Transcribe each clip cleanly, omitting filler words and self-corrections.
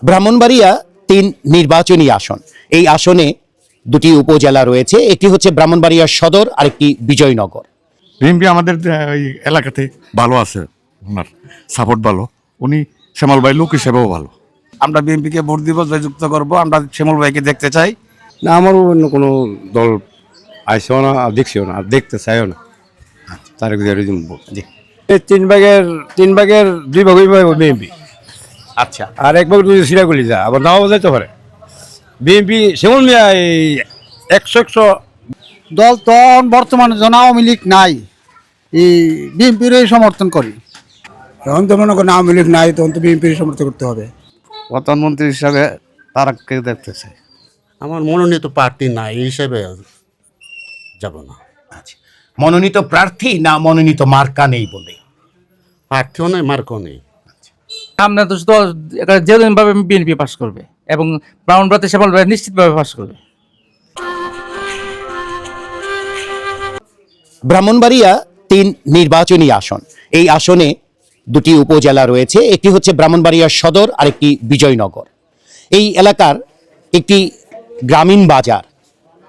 ব্রাহ্মণবাড়িয়া ৩ নির্বাচনী আসন। এই আসনে দুটি উপজেলা রয়েছে, একটি হচ্ছে ব্রাহ্মণবাড়িয়া সদর, আরেকটি বিজয়নগর। বিএনপি আমাদের এই এলাকাতে ভালো আছে, ওনার সাপোর্ট ভালো, উনি শ্যামল ভাই লোক হিসেবেও ভালো। আমরা বিএনপিকে ভোট দিব, জয়যুক্ত করব। আমরা শ্যামল ভাইকে দেখতে চাই। না, আমারও অন্য কোনো দল আইসেও না, দেখছিও না, আর দেখতে চাইও না। তারেক জিয়ার জি, এই তিন ভাগের 2 ভাগ বিএনপি, আচ্ছা। আর 1 ভাগ যদি সিরাগুলি যা আবার নাও যাইতে পারে। বিএনপি সেমন মিয়া এই 100 দল তো বর্তমানে জন আওয়ামী লীগ নাই, এই বিএনপির সমর্থন করি। এখন তো মনে করেন আওয়ামী লীগ নাই, তখন তো বিএনপির সমর্থন করতে হবে। প্রধানমন্ত্রী হিসাবে তারাকে দেখতে চাই। আমার মনোনীত প্রার্থী নাই, এই হিসেবে যাব না। আচ্ছা, মনোনীত প্রার্থী না মনোনীত মার্কা নেই বলে? প্রার্থীও নেই, মার্কও নেই। সামনে তো যেভাবে বিএনপি পাস করবে এবং ব্রাহ্মণবাড়িয়াতে শ্যামল ভাই নিশ্চিতভাবে পাস করবে। ব্রাহ্মণবাড়িয়া ৩ নির্বাচনী আসন। এই আসনে দুটি উপজেলা রয়েছে, একটি হচ্ছে ব্রাহ্মণবাড়িয়া সদর, আরেকটি বিজয়নগর। এই এলাকার একটি গ্রামীণ বাজার,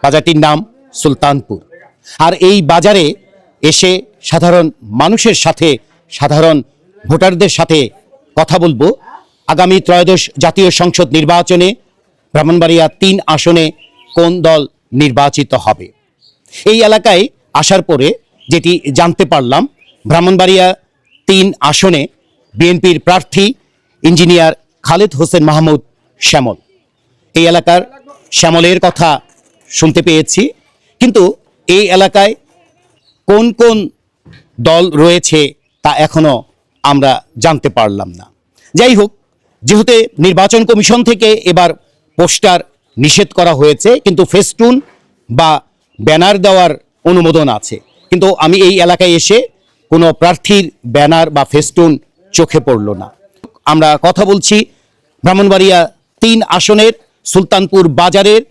বাজারটির নাম সুলতানপুর। আর এই বাজারে এসে সাধারণ মানুষের সাথে, সাধারণ ভোটারদের সাথে কথা বলবো আগামী ত্রয়োদশ জাতীয় সংসদ নির্বাচনে ব্রাহ্মণবাড়িয়া ৩ আসনে কোন দল নির্বাচিত হবে। এই এলাকায় আসার পরে যেটি জানতে পারলাম, ব্রাহ্মণবাড়িয়া ৩ আসনে বিএনপির প্রার্থী ইঞ্জিনিয়ার খালেদ হোসেন মাহমুদ শ্যামল। এই এলাকার শ্যামলের কথা শুনতে পেয়েছি, কিন্তু এই এলাকায় কোন কোন দল রয়েছে তা এখনো আমরা জানতে পারলাম না। যাই হোক, যেহেতু নির্বাচন কমিশন থেকে এবার পোস্টার নিষেধ করা হয়েছে, কিন্তু ফেস্টুন বা ব্যানার দেওয়ার অনুমোদন আছে। কিন্তু আমি এই এলাকায় এসে কোনো প্রার্থীর ব্যানার বা ফেস্টুন চোখে পড়ল না। আমরা কথা বলছি ব্রাহ্মণবাড়িয়া ৩ আসনের সুলতানপুর বাজারের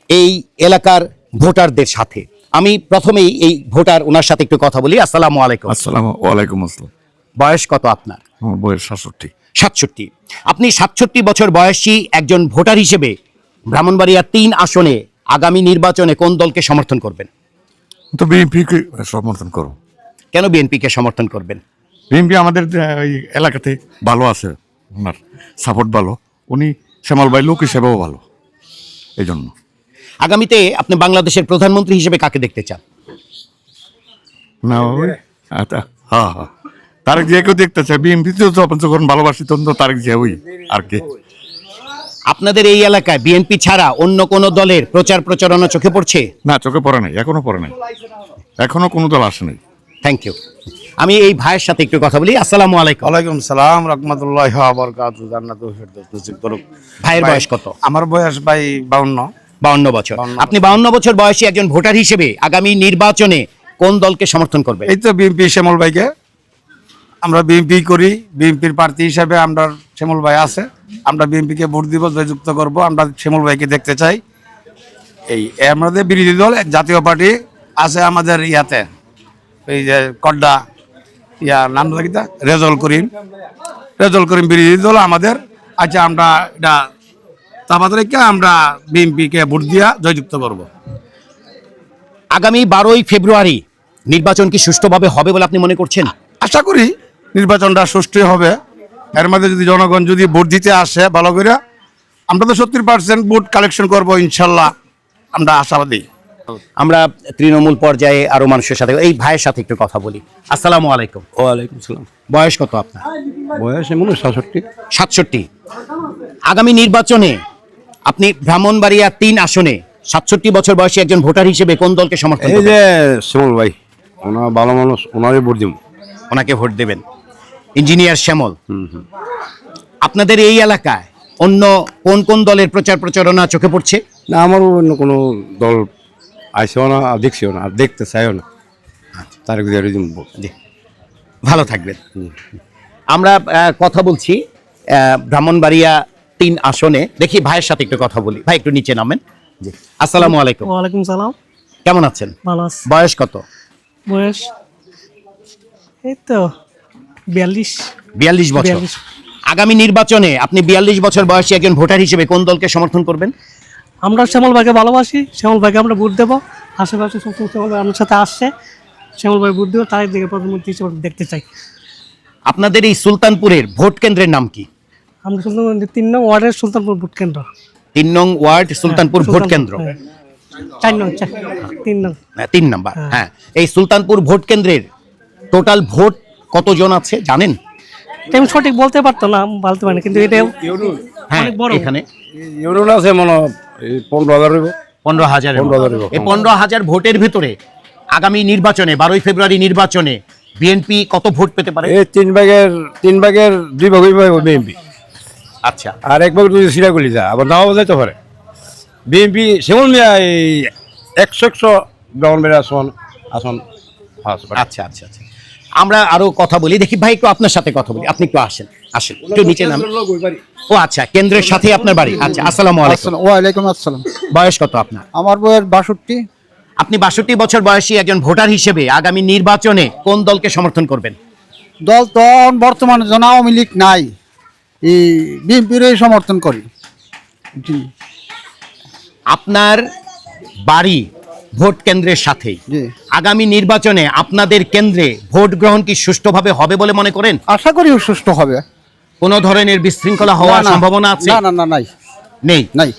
এই এলাকার ভোটারদের সাথে। আমি প্রথমেই এই ভোটার ওনার সাথে একটু কথা বলি। আসসালামু আলাইকুম। আসসালামু আলাইকুম আসসালাম। বয়স কত আপনার? আমার বয়স 67। 67। আপনি 67 বছর বয়সী একজন ভোটার হিসেবে ব্রাহ্মণবাড়িয়া 3 আসনে আগামী নির্বাচনে কোন দলকে সমর্থন করবেন? তো বিএনপিকে সমর্থন করো। কেন বিএনপিকে সমর্থন করবেন? বিএনপি আমাদের এই এলাকাতে ভালো আছে, ওনার সাপোর্ট ভালো, উনি শ্যামল ভাই লোক হিসেবেও ভালো, এই জন্য। আগামীতে আপনি বাংলাদেশের প্রধানমন্ত্রী হিসেবে কাকে দেখতে চান? না ওই আচ্ছা, হ্যাঁ হ্যাঁ, তারেক জিয়াকেও দেখতে চাই। বিএনপি তো যখন ভালোবাসি তখন তো তারেক জিয়া, ওই আর কে। আপনাদের এই এলাকায় বিএনপি ছাড়া অন্য কোন দলের প্রচার প্রচারণা চোখে পড়ছে? না, চোখে পড়ে নাই, এখনো পড়ে নাই, এখনো কোনো দল আসে নাই। Thank you. আমি এই ভাইয়ের সাথে একটু কথা বলি। আসসালামু আলাইকুম। ওয়ালাইকুম সালাম রাহমাতুল্লাহি ওয়া বারাকাতুহু। জান্নাতুল ফেরদাউস নসিব করুক। ভাইয়ের বয়স কত? আমার বয়স ভাই 52। 52 বছর। আপনি 52 বছর বয়সী একজন ভোটার হিসেবে আগামী নির্বাচনে কোন দলকে সমর্থন করবেন? এই তো বিএনপি, শ্যামল ভাইকে আমরা বিএনপি করি। বিএনপির প্রার্থী হিসাবে আমরা শ্যামল ভাই আছে, আমরা বিএনপিকে ভোট দিব, জয়যুক্ত করব। আমরা শ্যামল ভাইকে দেখতে চাই। এই আমাদের বিরোধী দল জাতীয় পার্টি আছে আমাদের ইয়াতে, এই যে কড্ডা নাম লাগিতা রেজল করিম বিরোধী দল আমাদের। আচ্ছা, আমরা এটা তাবাদকে আমরা বিএনপিকে ভোট দিয়া জয়যুক্ত করব। আগামী 12ই ফেব্রুয়ারি নির্বাচন কি সুষ্ঠুভাবে হবে বলে আপনি মনে করছেন? আশা করি নির্বাচনটা সুষ্ঠু হবে। এর মধ্যে যদি জনগণ যদি ভোট দিতে আসে ভালো করে, আমরা তো 70% ভোট কালেকশন করব ইনশাল্লাহ, আমরা আশাবাদী। আমরা তৃণমূল পর্যায়ে আরো মানুষের সাথে, এই ভাইয়ের সাথে একটু কথা বলি। আসসালামু আলাইকুম। ওয়ালাইকুম সালাম। বয়স কত আপনার? বয়স এমন 67। 67। আগামী নির্বাচনে আপনি ব্রাহ্মণবাড়িয়া 3 আসনে 67 বছর বয়সী একজন ভোটার হিসেবে কোন দলকে সমর্থন এই করবেন? যে শ্যামল ভাই, ওনার ভালো মানুষ, ওনারই ভোট দিব। ওনাকে ভোট দেবেন, ইঞ্জিনিয়ার শ্যামল। আপনাদের এই এলাকায় অন্য কোন কোন দলের প্রচার প্রচারণা চোখে পড়ছে? না, আমারও অন্য কোনো দল আইসেও না, দেখছিও না, আর দেখতে চাইও না। তারেক জিয়ার জি, ভালো থাকবেন। আমরা কথা বলছি ব্রাহ্মণবাড়িয়া 3 আসনে। দেখি ভাইয়ের সাথে একটু কথা বলি। ভাই একটু নিচে নামেন। জি, আসসালামু আলাইকুম। ওয়ালাইকুম সালাম। কেমন আছেন? ভালো আছি। বয়স কত? বয়স এই তো 42। 42 বছর। 42। আগামী নির্বাচনে আপনি 42 বছর বয়সী একজন ভোটার হিসেবে কোন দলকে সমর্থন করবেন? আমরা শ্যামল ভাইকে ভালোবাসি, শ্যামল ভাইকে আমরা ভোট দেবো। আশেপাশে সবসময় শ্যামল ভাই আমার সাথে আসছে, শ্যামল ভাই ভোট দেবো, তার দিকে প্রধানমন্ত্রী হিসেবে দেখতে চাই। আপনাদের এই সুলতানপুরের ভোট কেন্দ্রের নাম কি? আমরা সুলতানপুর 3 নং ওয়ার্ডের সুলতানপুর ভোট কেন্দ্র। 3 নং ওয়ার্ড সুলতানপুর ভোট কেন্দ্র। 4 নং 3 নং 3 নাম্বার। হ্যাঁ, এই সুলতানপুর ভোট কেন্দ্রের টোটাল ভোট কতজন আছে জানেন? আমি সঠিক বলতে পারতাম না, বলতে পারি না, কিন্তু এটা হ্যাঁ, অনেক বড়। এখানে ইউনিয়ন আছে মনে হয় 15,000 হইব। 15,000। 15,000 এই 15,000 ভোটের ভিতরে আগামী নির্বাচনে 12 ফেব্রুয়ারি নির্বাচনে বিএনপি কত ভোট পেতে পারে? এই 3 ভাগের 2 ভাগ হইব বিএনপি, আচ্ছা, আর 1 ভাগ যদি সিরাগুলি যায় আবার নাও যাইতে পারে। বিএনপি শ্যামল মিয়া এই 100 ব্রাহ্মণবাড়িয়া আসন পাস করে। আচ্ছা, আচ্ছা, আচ্ছা। আমরা আরো কথা বলি, দেখি ভাই একটু আপনার সাথে কথা বলি। আপনি একটু আসেন, আসেন একটু নিচে নাম। ও আচ্ছা, কেন্দ্রের সাথে আপনার বাড়ি। আচ্ছা, আসসালামু আলাইকুম। ওয়ালাইকুম আসসালাম। বয়স কত আপনার? আমার বয়স 62। আপনি 62 বছর বয়সী একজন ভোটার হিসেবে আগামী নির্বাচনে কোন দলকে সমর্থন করবেন? দল তো বর্তমানে জন আওয়ামী লীগ নাই, এই বিএনপির সমর্থন করি। জি আপনার বাড়ি ভোট কেন্দ্রের সাথেই জি। আগামী নির্বাচনে আপনাদের কেন্দ্রে ভোট গ্রহণ কি সুষ্ঠুভাবে হবে বলে মনে করেন? আশা করি সুষ্ঠু হবে। কোন ধরনের বিশৃঙ্খলা হওয়ার না, না, সম্ভাবনা আছে? না না না নাই নেই। নাই।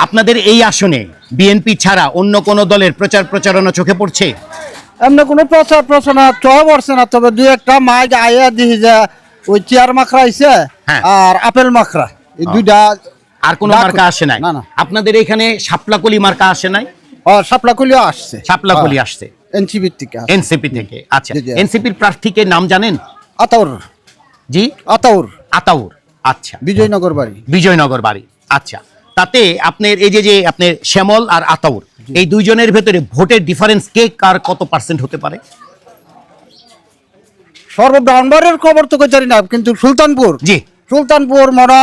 আপনাদের এই আসনে বিএনপি ছাড়া অন্য কোন দলের প্রচার প্রচারণা চোখে পড়ছে? এমনি কোনো প্রচার প্রচারণা চোখে পড়ছে না, তবে দুই একটা মাইক আইয়া দিই যে ওই চেয়ার মাখরা আইছে হ্যাঁ। আর আপেল মাখরা, এই দুইটা। আর কোন ডাক- মার্কা আসে নাই? না, না। আপনাদের এখানে শাপলাকলি মার্কা আসে নাই? সাপলাকুলিও আসছে, শাপলাকলি আসছে এনসিবির থেকে আসছে। এনসিপি থেকে। আচ্ছা, জি, জি। এনসিপির প্রার্থীকে নাম জানেন? আতাউর, জি, আতাউর আতাউর। আচ্ছা, বিজয়নগর বাড়ি। বিজয়নগর বাড়ি। আচ্ছা, তাতে আপনার এই যে আপনার শ্যামল আর আতাউর, এই দুইজনের ভেতরে ভোটের ডিফারেন্স কে কার কত পার্সেন্ট হতে পারে? সর্বব্রাহ্মণবাড়ির খবর তো কই জানি না, কিন্তু সুলতানপুর জি, সুলতানপুর মনে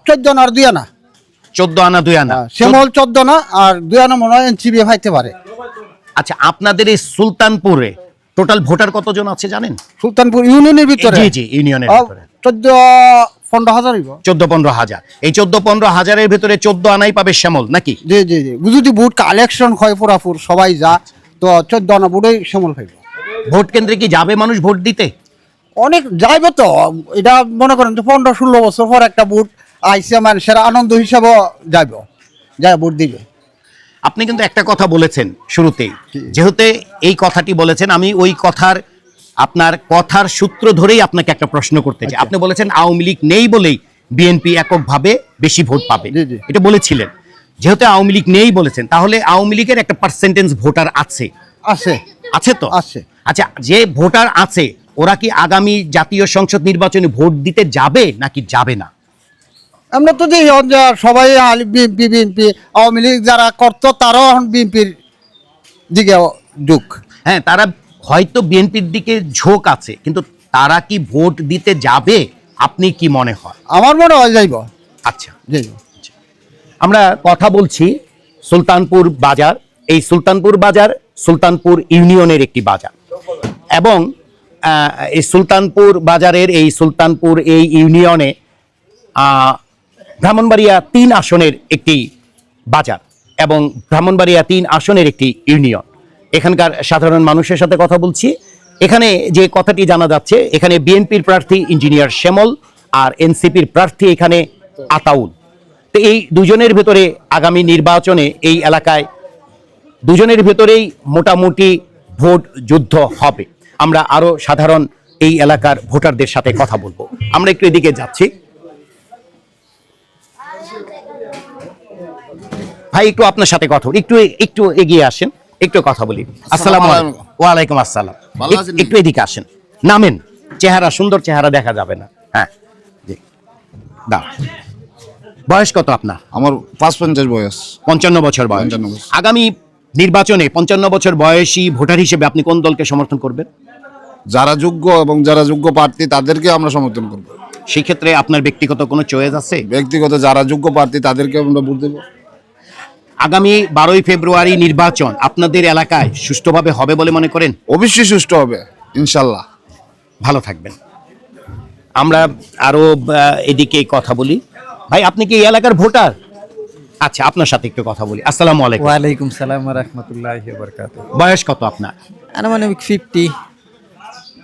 14 আর 2 আনা। 14 আনা 2 আনা। শ্যামল 14 না আর 2 আনা মনে হয় এনসিবি পাইতে পারে। আচ্ছা, আপনাদের এই সুলতানপুরে টোটাল ভোটার কতজন আছে জানেন? সুলতানপুর ইউনিয়নের ভিতরে জি জি, ইউনিয়নের ভিতরে 14-15 হইব। 14-15 হাজার। এই 14-15 হাজারের ভিতরে 14 আনাই পাবে শ্যামল নাকি? জি জি জি, যদি ভোট কালেকশন হয় পুরাপুর সবাই যা, তো 14 আনা ভোটই শ্যামল পাইব। ভোট কেন্দ্রে কি যাবে মানুষ ভোট দিতে? অনেক যাইব তো, এটা মনে করেন তো 15-16 বছর পর একটা ভোট আইসে, মানুষের আনন্দ হিসাবে যাইব, যাই ভোট দিবে। আপনি কিন্তু একটা কথা বলেছেন শুরুতেই, যেহেতু এই কথাটি বলেছেন, আমি ওই আপনার কথার সূত্র ধরেই আপনাকে একটা প্রশ্ন করতে চাই। আপনি বলেছেন আওয়ামী লীগ নেই বলেই বিএনপি এককভাবে বেশি ভোট পাবে, জি, জি। এটা বলেছিলেন। যেহেতু আওয়ামী লীগ নেই বলেছেন, তাহলে আওয়ামী লীগের একটা পার্সেন্টেজ ভোটার আছে, আছে আছে তো? আছে। আচ্ছা, যে ভোটার আছে ওরা কি আগামী জাতীয় সংসদ নির্বাচনে ভোট দিতে যাবে নাকি যাবে না? আমরা তো দেখি যে সবাই বিএনপি বিএনপি, আওয়ামী লীগ যারা করতো তারাও এখন বিএনপির দিকে ঢুক। হ্যাঁ, তারা হয়তো বিএনপির দিকে ঝোঁক আছে, কিন্তু তারা কি ভোট দিতে যাবে? আপনি কি মনে হয়? আমার মনে হয় যাইব। আচ্ছা, যাইব। আমরা কথা বলছি সুলতানপুর বাজার। এই সুলতানপুর বাজার সুলতানপুর ইউনিয়নের একটি বাজার, এবং এই সুলতানপুর বাজারের সুলতানপুর এই ইউনিয়নে ব্রাহ্মণবাড়িয়া 3 আসনের একটি বাজার এবং ব্রাহ্মণবাড়িয়া 3 আসনের একটি ইউনিয়ন। এখানকার সাধারণ মানুষের সাথে কথা বলছি। এখানে যে কথাটি জানা যাচ্ছে, এখানে বিএনপির প্রার্থী ইঞ্জিনিয়ার শ্যামল আর এনসিপির প্রার্থী এখানে আতাউল। তো এই দুজনের ভেতরে আগামী নির্বাচনে এই এলাকায় দুজনের ভেতরেই মোটামুটি ভোট যুদ্ধ হবে। আমরা আরো সাধারণ এই এলাকার ভোটারদের সাথে কথা বলবো। আমরা একটু এদিকে যাচ্ছি। ভাই, একটু আপনার সাথে কথা বলি, একটু একটু এগিয়ে আসেন, একটু কথা বলি। আসসালামু আলাইকুম। ওয়ালাইকুম আসসালাম। একটু এদিকে আসেন, নামেন, চেহারা সুন্দর, চেহারা দেখা যাবে না। হ্যাঁ জি, দাও। বয়স কত আপনার? আমার 55 বয়স। 55 বছর বয়স। 55 বছর। আগামী নির্বাচনে 55 বছর বয়সী ভোটার হিসেবে আপনি কোন দলকে সমর্থন করবেন? যারা যোগ্য এবং যারা যোগ্য প্রার্থী তাদেরকে আমরা সমর্থন করব। সেই ক্ষেত্রে আপনার ব্যক্তিগত কোনো চয়েস আছে? ব্যক্তিগত যারা যোগ্য প্রার্থী তাদেরকে আমরা ভোট দেব। আগামী 12 ফেব্রুয়ারি নির্বাচন আপনাদের এলাকায় সুষ্ঠুভাবে হবে বলে মনে করেন? অবশ্যই সুষ্ঠু হবে ইনশাল্লাহ। ভালো থাকবেন। আমরা আরো এদিকে কথা বলি। ভাই আপনি কি এই এলাকার ভোটার? আচ্ছা, আপনার সাথে একটু কথা বলি। আসসালামু আলাইকুম। ওয়ালাইকুম সালাম ওয়া রাহমাতুল্লাহি ওয়া বারাকাতুহু। বয়স কত আপনার? আনুমানিক 50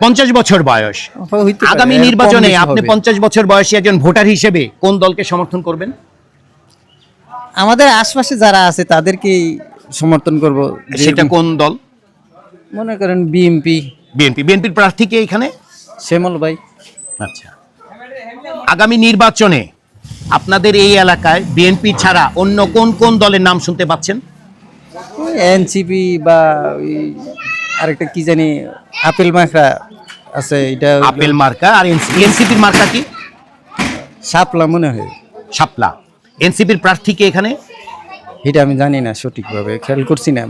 50 বছর বয়স। হইতে পারে, আগামী এর কম নির্বাচনে বেশি আপনি হবে। 50 বছর বয়সী একজন ভোটার হিসেবে কোন দলকে সমর্থন করবেন? আমাদের আশপাশে যারা আছে তাদেরকেই সমর্থন করব। সেটা কোন দল? মনে করেন বিএমপি, বিএনপির প্রার্থী কে এখানে? শ্যামল ভাই। আচ্ছা, আগামী নির্বাচনে আপনাদের এই এলাকায় বিএনপি ছাড়া অন্য কোন কোন দলের নাম শুনতে পাচ্ছেন? এনসিপি বা ওই আরেকটা কি জানি আপেল মাখরা আছে, এটা হইলো আপেল মার্কা। আর এনসিপির মার্কা কি? শাপলা মনে হয়। শাপলা। এনসিপির প্রার্থী কে এখানে? এটা আমি জানি না সঠিকভাবে, খেয়াল করছি না।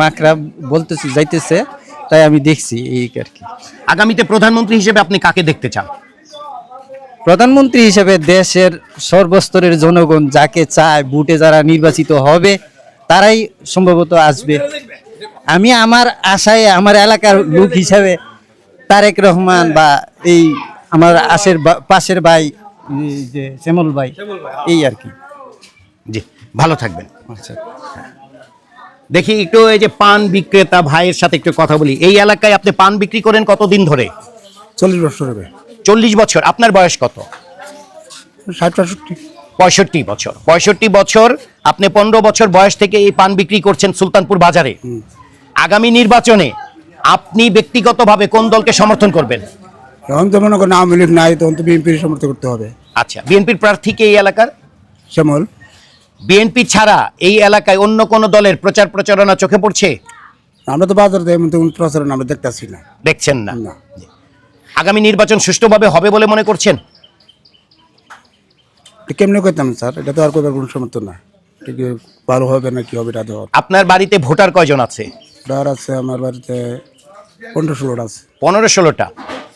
মাখরা বলতেছি যাইতেছে, তাই আমি দেখছি এই আর কি। আগামীতে প্রধানমন্ত্রী হিসেবে আপনি কাকে দেখতে চান? প্রধানমন্ত্রী হিসেবে দেশের সর্বস্তরের জনগণ যাকে চায়, ভোটে যারা নির্বাচিত হবে তারাই সম্ভবত আসবে। আমি আমার আশায় আমার এলাকার লোক হিসাবে তারেক রহমান বা এই আমার পাশের ভাই যে শ্যামল ভাই, এই আর কি। জি, ভালো থাকবেন। আচ্ছা, দেখি একটু এই যে পান বিক্রেতা ভাইয়ের সাথে একটু কথা বলি। এই এলাকায় আপনি পান বিক্রি করেন কতদিন ধরে? 40 বছর হবে। 40 বছর। আপনার বয়স কত? 60-65। 65 বছর। 65 বছর। আপনি 15 বছর বয়স থেকে এই পান বিক্রি করছেন সুলতানপুর বাজারে। আগামী নির্বাচনে আপনি ব্যক্তিগতভাবে কোন দলকে সমর্থন করবেন? এখন তো মনে করেন আওয়ামী লীগ নাই, তখন তো বিএনপির সমর্থন করতে হবে। আচ্ছা, বিএনপির প্রার্থীকে এই এলাকার? শ্যামল। বিএনপি ছাড়া এই এলাকায় অন্য কোন দলের প্রচার প্রচারণা চোখে পড়ছে? আমরা তো বাজার দেয় প্রচারণ আমরা দেখতেছি না। দেখছেন না? না। আগামী নির্বাচন সুষ্ঠুভাবে হবে বলে মনে করছেন? এটা কেমনে করতাম স্যার, এটা তো আর কোনো সমর্থন না। ঠিক ভালো হবে না কি হবে এটা তো। আপনার বাড়িতে ভোটার কয়জন আছে? ডার আছে আমার বাড়িতে 15-16টা আছে। 15-16টা।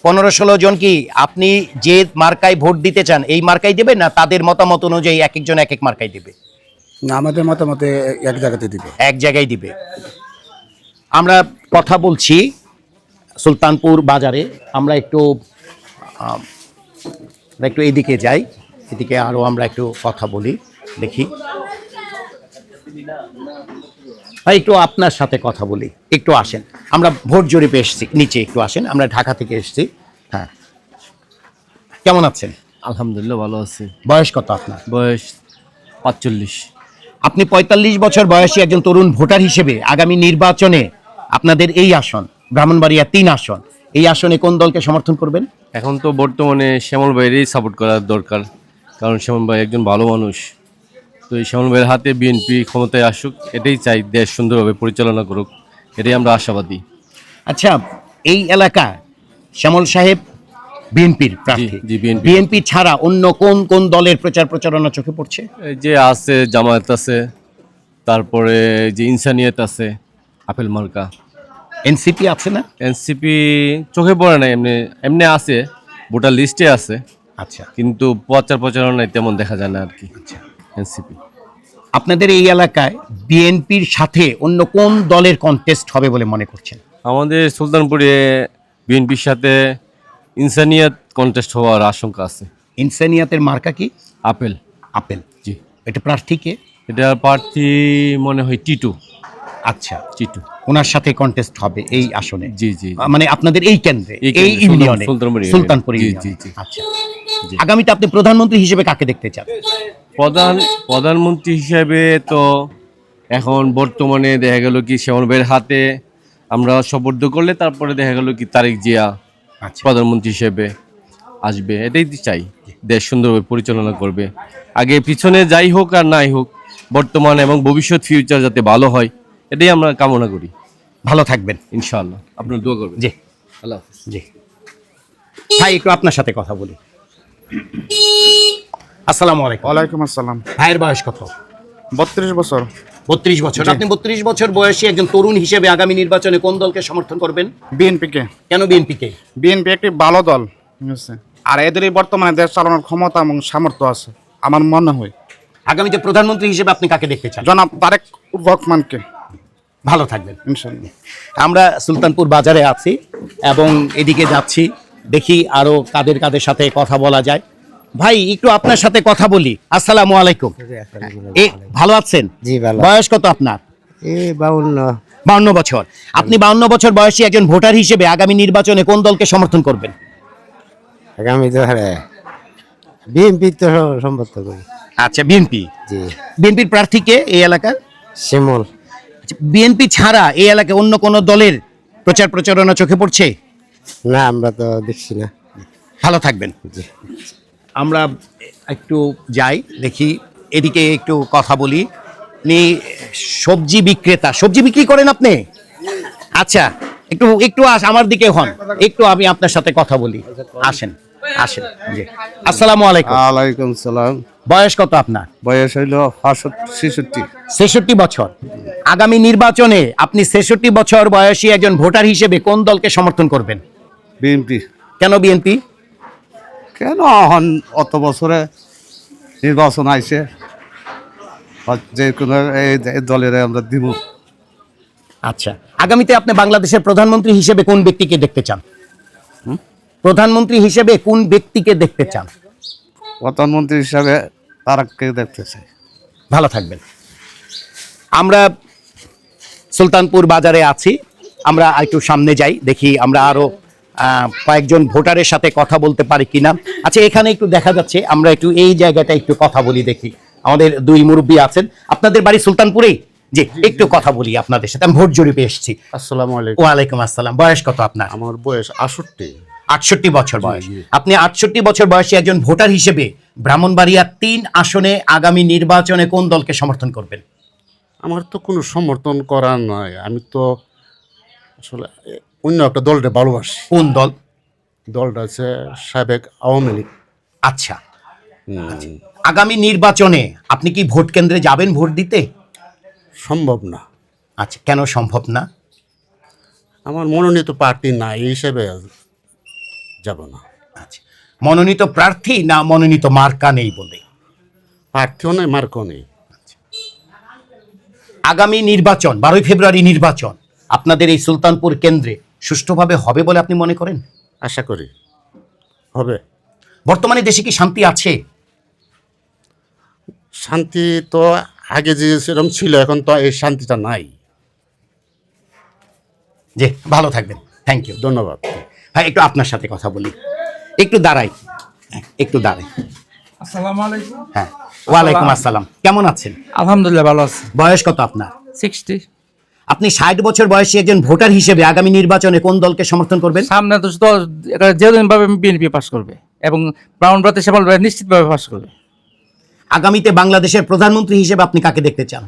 15-16 জন কি আপনি যে মার্কায় ভোট দিতে চান এই মার্কায় দেবে, না তাদের মতামত অনুযায়ী এক একজন এক এক মার্কায় দিবে? না, আমাদের মতামতে এক জায়গাতে দিবে। এক জায়গায় দিবে। আমরা কথা বলছি সুলতানপুর বাজারে। আমরা একটু এদিকে যাই, এদিকে আরো আমরা একটু কথা বলি। দেখি ভাই, একটু আপনার সাথে কথা বলি। একটু আসেন, আমরা ভোট জরিপে এসেছি। নিচে একটু আসেন, আমরা ঢাকা থেকে এসেছি। হ্যাঁ, কেমন আছেন? আলহামদুলিল্লাহ ভালো আছি। বয়স কত আপনার? বয়স 45। আপনি 45 বছর বয়সী একজন তরুণ ভোটার হিসেবে আগামী নির্বাচনে আপনাদের এই আসন ব্রাহ্মণবাড়িয়া 3 আসন, এই আসনে কোন দলকে সমর্থন করবেন? এখন তো বর্তমানে শ্যামল ভাইয়েরই সাপোর্ট করার দরকার, কারণ শ্যামল ভাই একজন ভালো মানুষ। তো এই শ্যামল ভাইয়ের হাতে বিএনপি ক্ষমতায় আসুক, এটাই চাই। দেশ সুন্দরভাবে পরিচালনা করুক, এটাই আমরা আশাবাদী। আচ্ছা, এই এলাকা শ্যামল সাহেব বিএনপির প্রার্থী। জি, BNP বিএনপি ছাড়া অন্য কোন কোন দলের প্রচার প্রচারণা চোখে পড়ছে? এই যে আছে জামায়াত আছে, তারপরে যে ইনসানিয়ত আছে, আপেল মার্কা। এনসিপি আছে না? এনসিপি চোখে পড়ে না, এমনি এমনি আছে, ভোটার লিস্টে আছে, আচ্ছা। কিন্তু প্রচারণায় তেমন দেখা যায় না আর কি। আচ্ছা, এনসিপি। আপনাদের এই এলাকায় বিএনপির সাথে অন্য কোন দলের কন্টেস্ট হবে বলে মনে করছেন? আমাদের সুলতানপুরে বিএনপির সাথে ইনসানিয়ত কন্টেস্ট হওয়ার আশঙ্কা আছে। ইনসানিয়াতের মার্কা কি? আপেল। আপেল। জি। এটা প্রার্থী কে? এটা প্রার্থী মনে হয় টিটু। আচ্ছা, টিটু। ওনার সাথে কন্টেস্ট হবে এই আসনে? জি জি। মানে আপনাদের এই কেন্দ্রে, এই এই কেন্দ্রে, ইউনিয়নে, সুলতানপুর সুলতানপুর ইউনিয়নে। জি, ইউনিয়নে। জি, জি। আচ্ছা, আগামীতে আপনি প্রধানমন্ত্রী হিসেবে কাকে দেখতে চান? প্রধানমন্ত্রী হিসেবে তো এখন বর্তমানে দেখা গেল কি শ্যামল ভাইয়ের হাতে আমরা সুপর্দ করলে তারপরে দেখা গেল কি তারেক জিয়া আচ্ছা। প্রধানমন্ত্রী হিসেবে আসবে, এটাই চাই। দেশ সুন্দরভাবে পরিচালনা করবে। আগে পিছনে যাই হোক আর নাই হোক, বর্তমান এবং ভবিষ্যৎ ফিউচার যাতে ভালো হয়, এটাই আমরা কামনা করি। ভালো থাকবেন ইনশাআল্লাহ, আপনার দোয়া করবেন। জি, আল্লাহ হাফেজ। জি। ভাই, একটু আপনার সাথে কথা বলি। আসসালামু আলাইকুম। ওয়ালাইকুম আসসালাম। ভাইয়ের বয়স কত? 32 বছর। 32 বছর। আপনি 32 বছর বয়সী একজন তরুণ হিসেবে আগামী নির্বাচনে কোন দলকে সমর্থন করবেন? বিএনপিকে। কেন বিএনপিকে? বিএনপি একটি ভালো দল, ঠিক আছে, আর এদেরই বর্তমানে দেশ চালানোর ক্ষমতা এবং সামর্থ্য আছে আমার মনে হয়। আগামীতে প্রধানমন্ত্রী হিসেবে আপনি কাকে দেখতে চান? জনাব তারেক রহমানকে। ভালো থাকবেন ইনশাআল্লাহ। আমরা সুলতানপুর বাজারে আছি এবং এদিকে যাচ্ছি। দেখি আরো কাদের কাদের সাথে কথা বলা যায়। ভাই একটু আপনার সাথে কথা বলি। আসসালামু আলাইকুম। ভালো আছেন? জি ভালো। বয়স কত আপনার? 52। 52 বছর। আপনি 52 বছর বয়সী একজন ভোটার হিসেবে আগামী নির্বাচনে কোন দলকে সমর্থন করবেন? আগামী তো বিএনপি তো সমর্থন করি। আচ্ছা, বিএনপি। জি। বিএনপির প্রার্থী কে এই এলাকার? শ্যামল। বিএনপি ছাড়া এই এলাকায় অন্য কোন দলের প্রচার প্রচারণা চোখে পড়ছে? না, আমরা তো দেখছি না। ভালো থাকবেন। আমরা একটু যাই, দেখি এদিকে একটু কথা বলি। আপনি সবজি বিক্রেতা, সবজি বিক্রি করেন আপনি? আচ্ছা, একটু একটু আমার দিকে হন, একটু আমি আপনার সাথে কথা বলি। আসেন আসেন। জি, আসসালামু আলাইকুম। ওয়ালাইকুম সালাম। বয়স কত আপনার? বয়স হইল 66। 66 বছর। আগামী নির্বাচনে আপনি 66 বছর বয়সী একজন ভোটার হিসেবে কোন দলকে সমর্থন করবেন? বিএনপি। কেন বিএনপি? কেন অত বছরে নির্বাচন আইছে, যে কোনো এই দলের আমরা দিব। আচ্ছা, আগামীতে আপনি বাংলাদেশের প্রধানমন্ত্রী হিসেবে কোন ব্যক্তিকে দেখতে চান? প্রধানমন্ত্রী হিসেবে কোন ব্যক্তিকে দেখতে চান? প্রধানমন্ত্রী হিসাবে তারাকে দেখতে চাই। ভালো থাকবেন। আমরা সুলতানপুর বাজারে আছি, আমরা একটু সামনে যাই, দেখি আমরা আরো কয়েকজন ভোটারের সাথে কথা বলতে পারি কিনা। আচ্ছা, এখানে একটু দেখা যাচ্ছে, আমরা একটু এই জায়গাটা একটু কথা বলি, দেখি আমাদের দুই মুরব্বী আছেন। আপনাদের বাড়ি সুলতানপুরেই? জি, একটু কথা বলি আপনাদের সাথে। আমি ভোট জরিপে এসেছি। আসসালামু আলাইকুম। ওয়ালাইকুম আসসালাম। বয়স কত আপনার? আমার বয়স 68। 68 বছর বয়স। আপনি 68 বছর বয়সী একজন ভোটার হিসেবে ব্রাহ্মণবাড়িয়া 3 আসনে আগামী নির্বাচনে কোন দলকে সমর্থন করবেন? আমার তো কোনো সমর্থন করার নয়, আমি তো আসলে অন্য একটা দলটা ভালোবাসি। কোন দল? দলটা আছে সাবেক আওয়ামী লীগ। আচ্ছা, আগামী নির্বাচনে আপনি কি ভোট কেন্দ্রে যাবেন ভোট দিতে? সম্ভব না। আচ্ছা, কেন সম্ভব না? আমার মনোনীত পার্টি না, এই হিসেবে যাব না। আচ্ছা, মনোনীত প্রার্থী না মনোনীত মার্কা নেই বলে? প্রার্থীও নেই, মার্কও নেই। আগামী নির্বাচন 12 ফেব্রুয়ারি নির্বাচন আপনাদের এই সুলতানপুর কেন্দ্রে সুষ্ঠুভাবে হবে বলে আপনি মনে করেন? আশা করি হবে। বর্তমানে দেশে কি শান্তি আছে? শান্তি তো আগে যে সেরকম ছিল, এখন তো এই শান্তিটা নাই। জি, ভালো থাকবেন। Thank you. ধন্যবাদ। ভাই একটু আপনার সাথে কথা বলি, একটু দাঁড়াই, একটু দাঁড়াই। আসসালামু আলাইকুম। হ্যাঁ, ওয়ালাইকুম আসসালাম। কেমন আছেন? আলহামদুলিল্লাহ ভালো আছি। বয়স কত আপনার? 60। আপনি 60 বছর বয়সী একজন ভোটার হিসেবে আগামী নির্বাচনে কোন দলকে সমর্থন করবেন? সামনে তো যেদিন ভাবে বিএনপি পাস করবে এবং ব্রাহ্মণবাড়িয়া শ্যামল ভাই নিশ্চিতভাবে পাস করবে। আগামীতে বাংলাদেশের প্রধানমন্ত্রী হিসেবে আপনি কাকে দেখতে চান?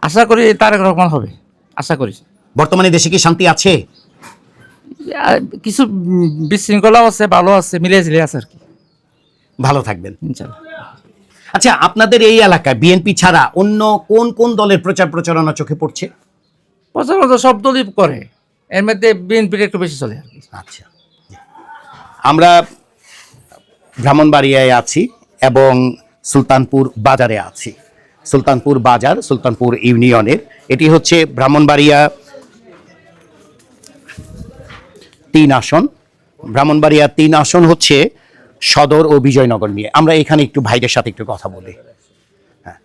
আশা করি তারেক রহমান হবে, আশা করি। বর্তমানে দেশে কি শান্তি আছে? কিছু বিশৃঙ্খলাও আছে, ভালো আছে, মিলিয়ে ঝিলিয়ে আছে আর কি। ভালো থাকবেন ইনশাআল্লাহ। আচ্ছা, আপনাদের এই এলাকায় বিএনপি ছাড়া অন্য কোন কোন দলের প্রচার প্রচারণা চোখে পড়ছে? প্রচারণা সব দলই করে, এর মধ্যে বিএনপির একটু বেশি চলে আর কি। আচ্ছা, আমরা ব্রাহ্মণবাড়িয়ায় আছি এবং সুলতানপুর বাজারে আছি। সুলতানপুর বাজার সুলতানপুর ইউনিয়নের, এটি হচ্ছে ব্রাহ্মণবাড়িয়া 3 আসন। ব্রাহ্মণবাড়িয়া 3 আসন হচ্ছে সদর ও বিজয়নগর নিয়ে। আমরা এখানে একটু ভাইদের সাথে একটু কথা বলি। হ্যাঁ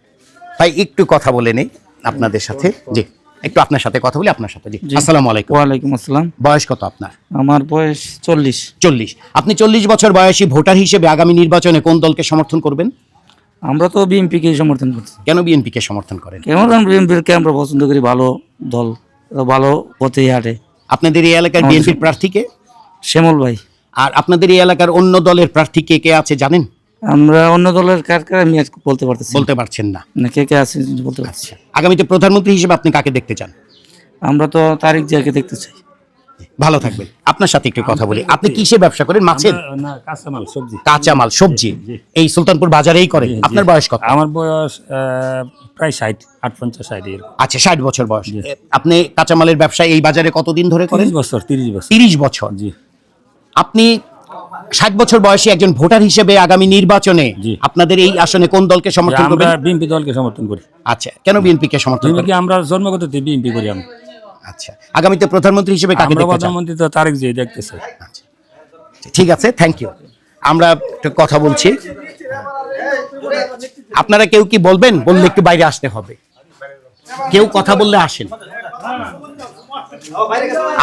ভাই, একটু কথা বলে নেই আপনাদের সাথে। জি, একটু আপনার সাথে কথা বলি, আপনার সাথে। জি, আসসালামু আলাইকুম। ওয়ালাইকুম আসসালাম। বয়স কত আপনার? আমার বয়স 40। 40। আপনি 40 বছর বয়সী ভোটার হিসেবে আগামী নির্বাচনে কোন দলকে সমর্থন করবেন? আমরা তো বিএনপিকে সমর্থন করছি। কেন বিএনপিকে সমর্থন করেন? কেমন বিএনপিকে আমরা পছন্দ করি, ভালো দল, ভালো পথেই হাঁটে। আপনাদের এই এলাকার বিএনপির প্রার্থীকে? শ্যামল ভাই। আর আপনাদের এই এলাকার অন্য দলের প্রার্থী কে কে আছে জানেন? আমরা অন্য দলের কার আমি আজ বলতে পারতেছি বলতে পারছেন না? না, কে কে আছে বলতে পারছি। আগামীতে প্রধানমন্ত্রী হিসেবে আপনি কাকে দেখতে চান? আমরা তো তারেক জিয়াকে দেখতে চাই। ভালো থাকবেন। আপনার সাথে একটু কথা বলি। আপনি কিসে ব্যবসা করেন? মাছের? না, কাঁচামাল, সবজি। কাঁচামাল, সবজি এই সুলতানপুর বাজারেই করেন? আপনার বয়স কত? আমার বয়স প্রায় 60, 58-60 এরকম। আচ্ছা, 60 বছর বয়স। আপনি কাঁচামালের ব্যবসা এই বাজারে কতদিন ধরে করেন? 30 বছর। 30 বছর। জি। আপনি 60 বছর বয়সী একজন ভোটার হিসেবে আগামী নির্বাচনে জি। আপনাদের এই আসনে কোন দলকে সমর্থন করবেন? আমরা বিএনপি দলকে সমর্থন করি। আচ্ছা, কেন বিএনপি কে সমর্থন করেন? বিএনপি আমরা জন্মগত বিএনপি করি আমরা। আচ্ছা, আগামীতে প্রধানমন্ত্রী হিসেবে কাকে আমরা দেখতে চান? প্রধানমন্ত্রী তো তারেক জিয়া দেখতে চাই। আচ্ছা, ঠিক আছে, থ্যাংক ইউ। আমরা একটু কথা বলছি। আপনারা কেউ কি বলবেন? বললে একটু বাইরে আসতে হবে। কেউ কথা বললে আসেন।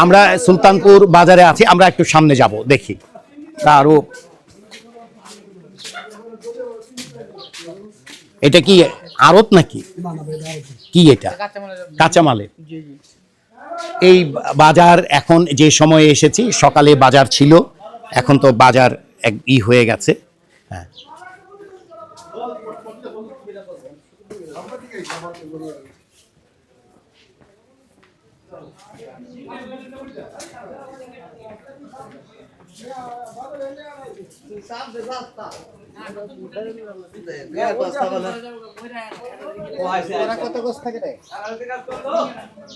আমরা সুলতানপুর বাজারে আছি, আমরা একটু সামনে যাব, দেখি আরো। এটা কি আড়ত নাকি কি? এটা কাঁচামালের। এই বাজার এখন যে সময়ে এসেছি, সকালে বাজার ছিল, এখন তো বাজার হয়ে গেছে। হ্যাঁ,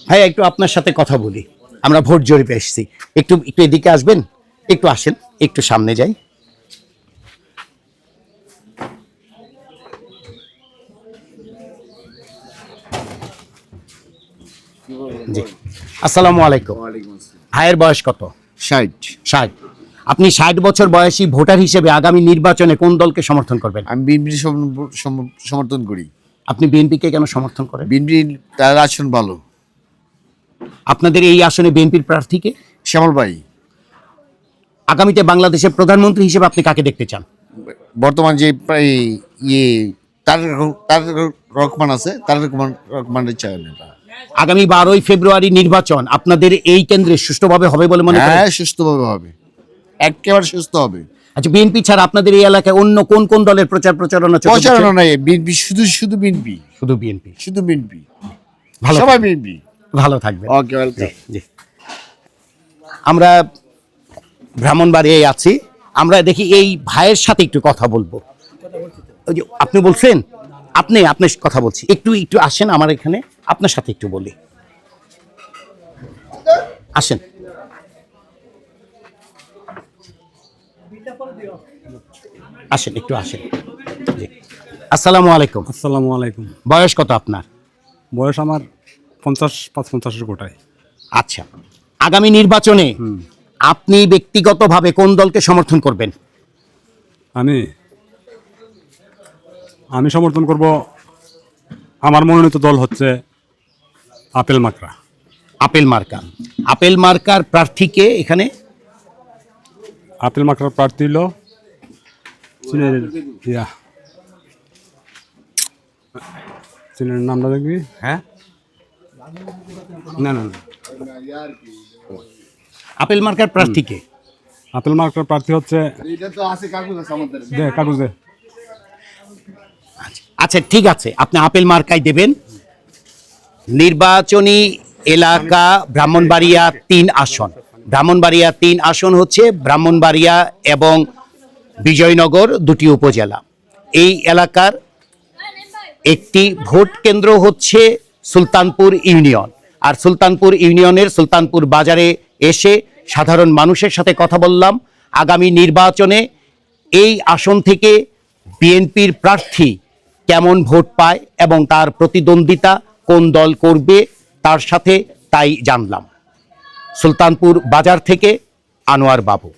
ভাই একটু আপনার সাথে কথা বলি। আমরা ভোট জরিপে এসেছি, একটু একটু এদিকে আসবেন, একটু আসেন, একটু সামনে যাই। জি, আসসালামু আলাইকুম। ভাইয়ের বয়স কত? 60। আপনি 60 বছর বয়সী ভোটার হিসেবে আগামী নির্বাচনে কোন দলকে সমর্থন করবেন? আমি বিএনপি সমর্থন করি। আপনি বিএনপিকে কেন সমর্থন করেন? বিএনপি তার আসন ভালো। আপনাদের এই আসনে বিএনপির প্রার্থীকে? শ্যামল ভাই। আগামীতে বাংলাদেশের প্রধানমন্ত্রী হিসেবে আপনি কাকে দেখতে চান? বর্তমান যে তারেক রহমান আছে, তারেক রহমানের চাই। আগামী 12ই ফেব্রুয়ারি নির্বাচন আপনাদের এই কেন্দ্রে সুষ্ঠুভাবে হবে বলে মনে করেন? হ্যাঁ, সুস্থভাবে হবে, একেবারে সুস্থ হবে। আচ্ছা, বিএনপি ছাড়া আপনাদের এই এলাকায় অন্য কোন কোন দলের প্রচারণা চলছে? প্রচারণা নাই, বিএনপি শুধু বিএনপি, শুধু বিএনপি, শুধু বিএনপি, ভালো, সবাই বিএনপি। ভালো থাকবেন। ওকে, ওয়েলকাম। জি, আমরা ব্রাহ্মণবাড়িয়ায় আছি, আমরা দেখি এই ভাইয়ের সাথে একটু কথা বলবো। ওই যে আপনি বলছেন, আপনি কথা বলছি, একটু একটু আসেন আমার এখানে, আপনার সাথে একটু বলি, আসেন। আসেন, একটু আসেন। জি, আসসালামু আলাইকুম। আসসালামু আলাইকুম। বয়স কত আপনার? বয়স আমার 55 কোটায়। আচ্ছা, আগামী নির্বাচনে আপনি ব্যক্তিগতভাবে কোন দলকে সমর্থন করবেন? আমি সমর্থন করব, আমার মনোনীত দল হচ্ছে আপেল মার্কা। আপেল মার্কা। আপেল মার্কার প্রার্থীকে এখানে? আপেল মার্কার প্রার্থী হলো চিনের নামটা দেখবি। হ্যাঁ, না, আপেল মার্কার প্রার্থীকে? আপেল মার্কার প্রার্থী হচ্ছে কাগজে। আচ্ছা, ঠিক আছে, আপনি আপেল মার্কায় দেবেন। নির্বাচনী এলাকা ব্রাহ্মণবাড়িয়া 3 আসন। ব্রাহ্মণবাড়িয়া 3 আসন হচ্ছে ব্রাহ্মণবাড়িয়া এবং বিজয়নগর, 2টি উপজেলা। এই এলাকার একটি ভোট কেন্দ্র হচ্ছে সুলতানপুর ইউনিয়ন। আর সুলতানপুর ইউনিয়নের সুলতানপুর বাজারে এসে সাধারণ মানুষের সাথে কথা বললাম। আগামী নির্বাচনে এই আসন থেকে বিএনপির প্রার্থী কেমন ভোট পায় এবং তার প্রতিদ্বন্দ্বিতা কোন দল করবে তার সাথে তাই জানলাম। সুলতানপুর বাজার থেকে আনোয়ার বাবু।